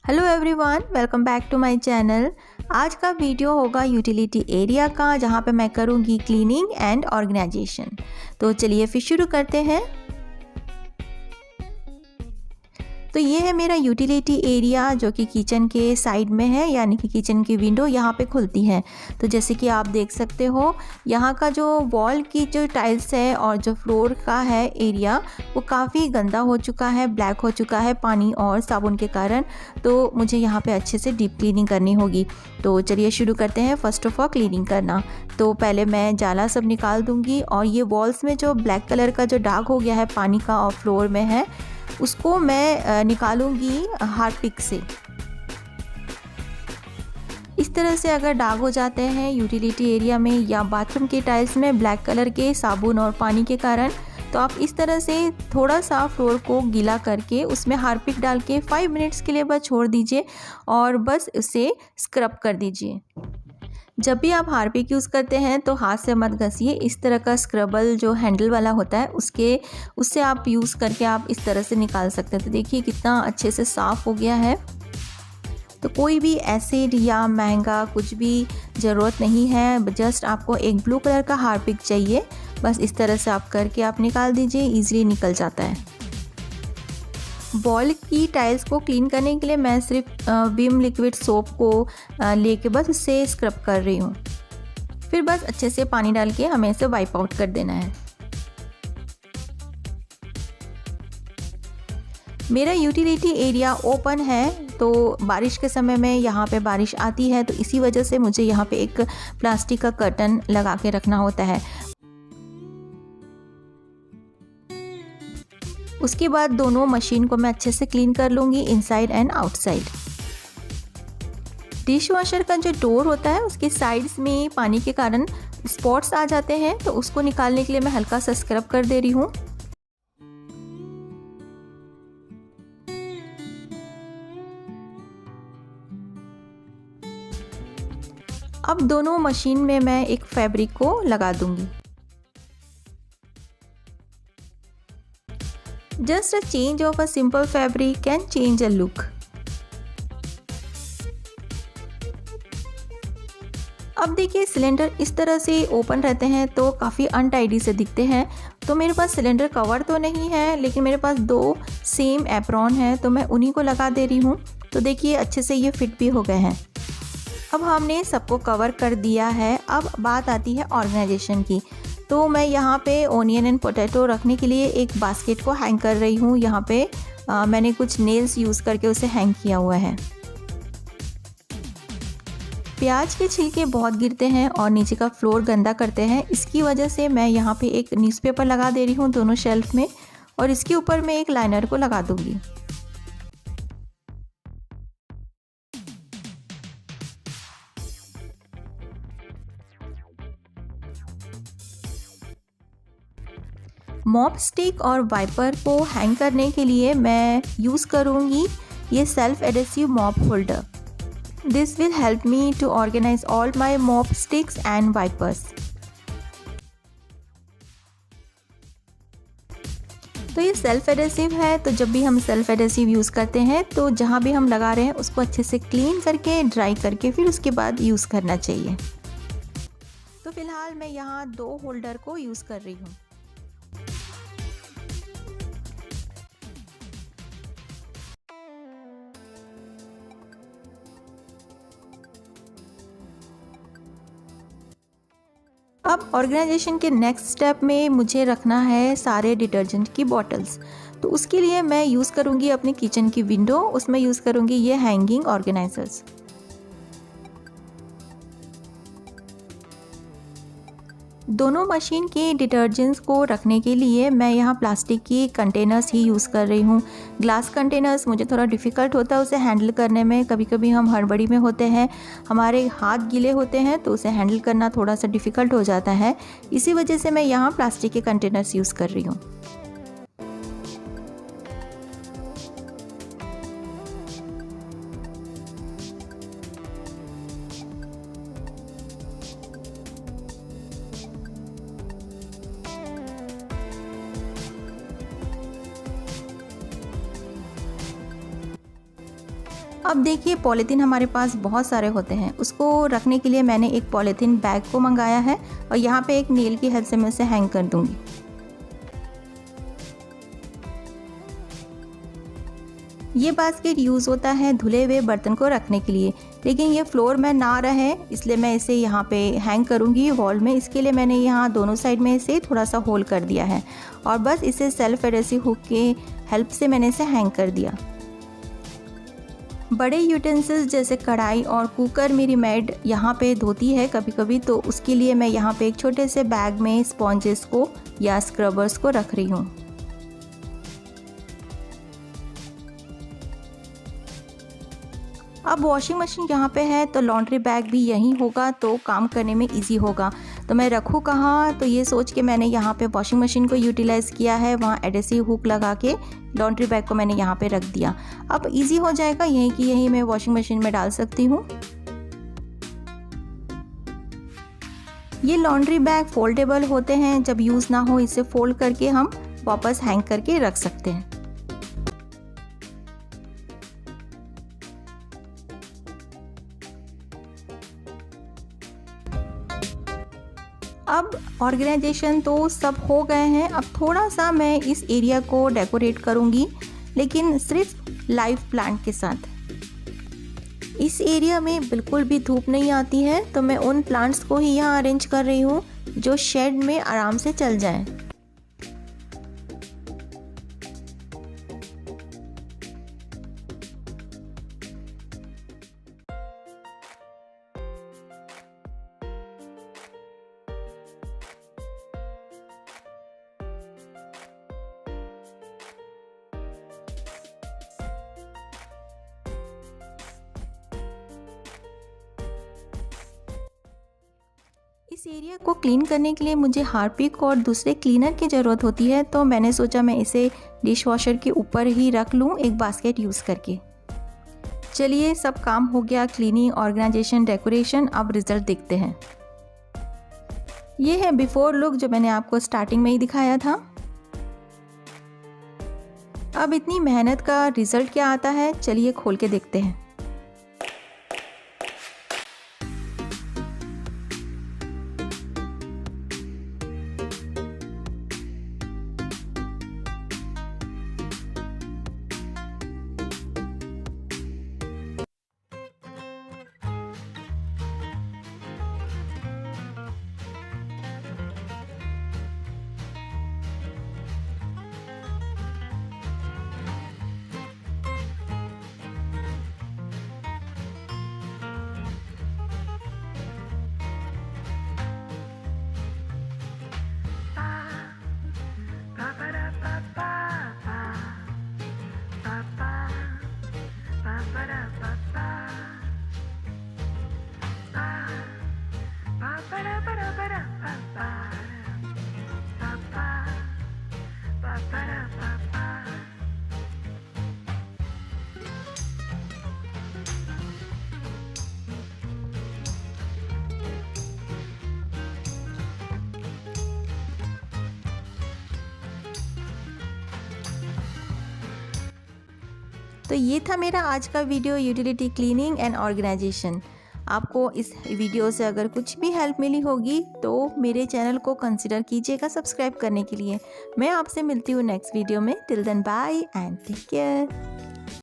Hello everyone, welcome back to my channel. आज का video होगा यूटिलिटी एरिया का, जहां पे मैं करूंगी क्लीनिंग एंड ऑर्गेनाइजेशन। तो चलिए फिर शुरू करते हैं। तो ये है मेरा यूटिलिटी एरिया जो कि किचन के साइड में है, यानी कि किचन की विंडो यहाँ पे खुलती है। तो जैसे कि आप देख सकते हो, यहाँ का जो वॉल की जो टाइल्स है और जो फ्लोर का है एरिया, वो काफ़ी गंदा हो चुका है, ब्लैक हो चुका है पानी और साबुन के कारण। तो मुझे यहाँ पे अच्छे से डीप क्लीनिंग करनी होगी। तो चलिए शुरू करते हैं। फर्स्ट ऑफ ऑल क्लीनिंग करना, तो पहले मैं जाला सब निकाल दूँगी और ये वॉल्स में जो ब्लैक कलर का जो दाग हो गया है पानी का और फ्लोर में है, उसको मैं निकालूंगी हार्पिक से। इस तरह से अगर दाग हो जाते हैं यूटिलिटी एरिया में या बाथरूम के टाइल्स में ब्लैक कलर के साबुन और पानी के कारण, तो आप इस तरह से थोड़ा सा फ्लोर को गीला करके उसमें हार्पिक डाल के 5 मिनट्स के लिए बस छोड़ दीजिए और बस उसे स्क्रब कर दीजिए। जब भी आप हार्पिक यूज़ करते हैं तो हाथ से मत घसिए, इस तरह का स्क्रबल जो हैंडल वाला होता है उससे आप यूज़ करके आप इस तरह से निकाल सकते हैं। तो देखिए कितना अच्छे से साफ़ हो गया है। तो कोई भी एसिड या महंगा कुछ भी ज़रूरत नहीं है, जस्ट आपको एक ब्लू कलर का हार्पिक चाहिए। बस इस तरह से आप करके आप निकाल दीजिए, ईजिली निकल जाता है। वॉल की टाइल्स को क्लीन करने के लिए मैं सिर्फ विम लिक्विड सोप को लेके बस इससे स्क्रब कर रही हूँ। फिर बस अच्छे से पानी डाल के हमें इसे वाइप आउट कर देना है। मेरा यूटिलिटी एरिया ओपन है, तो बारिश के समय में यहाँ पे बारिश आती है, तो इसी वजह से मुझे यहाँ पे एक प्लास्टिक का कर्टन लगा के रखना होता है। उसके बाद दोनों मशीन को मैं अच्छे से क्लीन कर लूँगी, inside and outside. Dish washer का जो डोर होता है उसके साइड्स में पानी के कारण स्पॉट्स आ जाते हैं, तो उसको निकालने के लिए मैं हल्का सा स्क्रब कर दे रही हूँ। अब दोनों मशीन में मैं एक फैब्रिक को लगा दूंगी। Just a change of a simple fabric can change a look. अब देखिए सिलेंडर इस तरह से ओपन रहते हैं तो काफ़ी अनटाइडी से दिखते हैं। तो मेरे पास सिलेंडर कवर तो नहीं है, लेकिन मेरे पास 2 सेम एप्रॉन है, तो मैं उन्हीं को लगा दे रही हूँ। तो देखिए अच्छे से ये फिट भी हो गए हैं। अब हमने सबको कवर कर दिया है। अब बात आती है ऑर्गेनाइजेशन की। तो मैं यहाँ पे ओनियन एंड पोटैटो रखने के लिए एक बास्केट को हैंग कर रही हूँ। यहाँ पे मैंने कुछ नेल्स यूज़ करके उसे हैंग किया हुआ है। प्याज के छिलके बहुत गिरते हैं और नीचे का फ्लोर गंदा करते हैं, इसकी वजह से मैं यहाँ पे एक न्यूज़पेपर लगा दे रही हूँ दोनों शेल्फ में, और इसके ऊपर मैं एक लाइनर को लगा दूँगी। मॉप स्टिक और वाइपर को हैंग करने के लिए मैं यूज़ करूँगी ये self adhesive mop holder. This will help me to organise all my mop sticks and wipers. तो ये सेल्फ एडेसिव है, तो जब भी हम सेल्फ एडेसिव यूज़ करते हैं तो जहाँ भी हम लगा रहे हैं उसको अच्छे से क्लीन करके ड्राई करके फिर उसके बाद यूज़ करना चाहिए। तो फिलहाल मैं यहाँ 2 होल्डर को यूज़ कर रही हूँ। अब ऑर्गेनाइजेशन के नेक्स्ट स्टेप में मुझे रखना है सारे डिटर्जेंट की बॉटल्स। तो उसके लिए मैं यूज़ करूँगी अपनी किचन की विंडो, उसमें यूज़ करूँगी ये हैंगिंग ऑर्गेनाइजर्स। दोनों मशीन के डिटर्जेंट्स को रखने के लिए मैं यहाँ प्लास्टिक की कंटेनर्स ही यूज़ कर रही हूँ। ग्लास कंटेनर्स मुझे थोड़ा डिफ़िकल्ट होता है उसे हैंडल करने में। कभी कभी हम हड़बड़ी में होते हैं, हमारे हाथ गीले होते हैं, तो उसे हैंडल करना थोड़ा सा डिफ़िकल्ट हो जाता है। इसी वजह से मैं यहाँ प्लास्टिक के कंटेनर्स यूज़ कर रही हूँ। अब देखिए पॉलीथीन हमारे पास बहुत सारे होते हैं, उसको रखने के लिए मैंने एक पॉलीथीन बैग को मंगाया है और यहाँ पे एक नेल की हेल्प से मैं उसे हैंग कर दूँगी। ये बास्केट यूज़ होता है धुले हुए बर्तन को रखने के लिए, लेकिन ये फ्लोर में ना रहे इसलिए मैं इसे यहाँ पे हैंग करूँगी वॉल में। इसके लिए मैंने यहाँ दोनों साइड में इसे थोड़ा सा होल कर दिया है और बस इसे सेल्फ एडहेसिव हुक के हेल्प से मैंने इसे हैंग कर दिया। बड़े यूटेंसिल्स जैसे कढ़ाई और कुकर मेरी मैड यहाँ पे धोती है कभी कभी, तो उसके लिए मैं यहाँ पे एक छोटे से बैग में स्पॉन्जेस को या स्क्रबर्स को रख रही हूँ। अब वॉशिंग मशीन यहाँ पे है तो लॉन्ड्री बैग भी यहीं होगा तो काम करने में इजी होगा। तो मैं रखूँ कहाँ, तो ये सोच के मैंने यहाँ पे वॉशिंग मशीन को यूटिलाइज़ किया है। वहाँ एडहेसिव हुक लगा के लॉन्ड्री बैग को मैंने यहाँ पे रख दिया। अब इजी हो जाएगा, यहीं की यहीं मैं वॉशिंग मशीन में डाल सकती हूँ। ये लॉन्ड्री बैग फोल्डेबल होते हैं, जब यूज़ ना हो इसे फोल्ड करके हम वापस हैंग करके रख सकते हैं। अब ऑर्गेनाइजेशन तो सब हो गए हैं, अब थोड़ा सा मैं इस एरिया को डेकोरेट करूँगी, लेकिन सिर्फ लाइव प्लांट के साथ। इस एरिया में बिल्कुल भी धूप नहीं आती है, तो मैं उन प्लांट्स को ही यहाँ अरेंज कर रही हूँ जो शेड में आराम से चल जाएं। इस एरिया को क्लीन करने के लिए मुझे हार्पिक और दूसरे क्लीनर की ज़रूरत होती है, तो मैंने सोचा मैं इसे डिश वॉशर के ऊपर ही रख लूँ एक बास्केट यूज़ करके। चलिए सब काम हो गया, क्लीनिंग, ऑर्गेनाइजेशन, डेकोरेशन। अब रिज़ल्ट देखते हैं। ये है बिफोर लुक जो मैंने आपको स्टार्टिंग में ही दिखाया था। अब इतनी मेहनत का रिज़ल्ट क्या आता है, चलिए खोल के देखते हैं। तो ये था मेरा आज का video, utility cleaning and organisation. आपको इस वीडियो से अगर कुछ भी हेल्प मिली होगी तो मेरे चैनल को कंसिडर कीजिएगा सब्सक्राइब करने के लिए। मैं आपसे मिलती हूँ नेक्स्ट वीडियो में। Till then bye and take care.